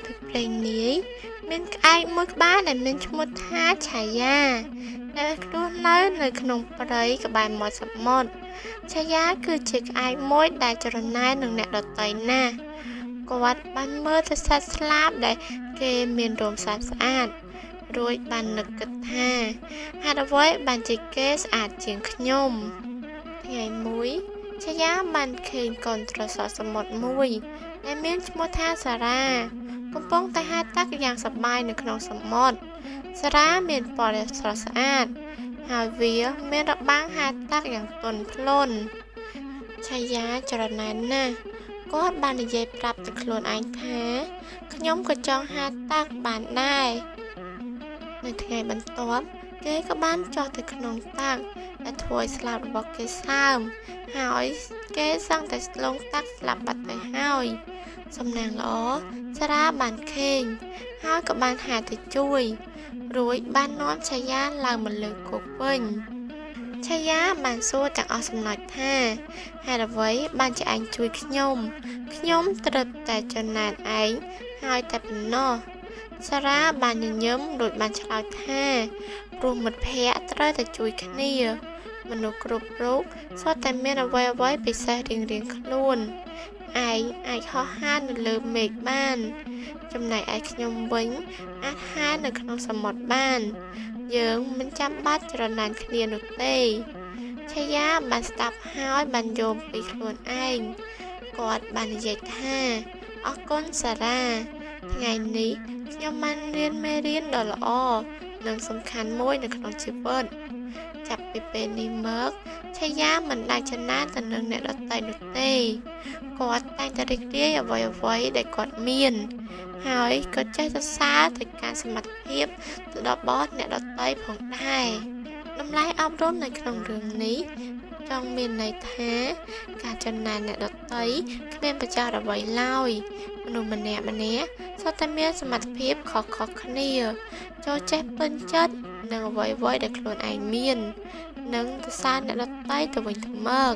ទឹកព្រៃនាយមានក្អែកមួយក្បាលដែលមានឈ្មោះថាឆាយាដែលរស់នៅក្នុងព្រៃក្បែរមាត់សមុទ្រឆាយាគឺជាក្អែកមួយដែលច្រណែននឹងអ្នកដទៃណាស់គាត់បានមើលទៅសត្វស្លាបដែលគេមានរោមស្អាតរួចបាននឹកគិតថាហេតុអ្វីបានជាគេស្អាតជាងខ្ញុំថ្ងៃមួយឆាយាបានឃើញកូនត្រសក់សមុទ្រមួយដែលមានឈ្មោះថាសារ៉ាកំពុងតែហែលទឹកយ៉ាងសប្បាយនៅក្នុងសមុទ្រសារ៉ាមានពណ៌ស្រស់ស្អាតហើយវាមានរបាំងហែលទឹកយ៉ាងទន់ភ្លន់ឆាយាច្រណែនណាស់គាត់បាននិយាយប្រាប់ទៅខ្លួនឯងថាខ្ញុំក៏ចង់ហែលទឹកបានដែរនៅថ្ងៃបន្ទាប់គេក៏បានចុះទៅក្នុងទឹកដែលធ្វើឲ្យស្លាបរបស់គេសើមហើយគេសឹងតែស្លងទឹកស្លាប់បាត់ទៅហើយសំណាងល្អសារ៉ាបានឃើញហើយក៏បានហៅទៅជួយរួចបាននាំឆាយាឡើងមកលើគោកវិញឆាយាបានសួរទាំងអស់សំណើចថាហេតុអ្វីបានជាឯងជួយខ្ញុំត្រឹមតែចំណែនឯងហើយតែប៉ុណ្ណោះសារ៉ាបានញញឹមរួចបានឆ្លើយថាព្រោះមិត្តភក្តិត្រូវតែជួយគ្នាមនុស្សគ្រប់រូបសុទ្ធតែមានអ្វីពិសេសរៀងៗខ្លួនឯងអាចហោះហើរនៅលើមេឃបានចំណែកឯខ្ញុំវិញអាចហែលនៅក្នុងសមុទ្របានយើងមិនចាំបាច់ច្រណែនគ្នានោះទេឆាយាបានស្ដាប់ហើយបានយល់ពីខ្លួនឯងគាត់បាននិយាយថាអរគុណសារ៉ាថ្ងៃនេះខ្ញុំបានរៀនមេរៀនដ៏ល្អនិងសំខាន់មួយនៅក្នុងជីវិតចាប់ពីពេលនេះមកឆាយាមិនដែលចំណានទៅនឹងអ្នកដទៃនោះទេគាត់តែងតែរីករាយអ្វីដែលគាត់មានហើយក៏ចេះសរសើរទៅការសមត្ថភាពទៅដល់បទអ្នកដទៃផងដែរតម្លៃអប់រំនៅក្នុងរឿងនេះចង់មានន័យថាការចំណានអ្នកដទៃគ្មានប្រយោជន៍អ្វីឡើយមនុស្សម្នាក់សុទ្ធតែមានសមត្ថភាពខុសៗគ្នាចូលចេះពេញចិត្តនឹងអ្វីដែលខ្លួនឯងមាននិងសរសើរអ្នកដទៃទៅវិញទៅមក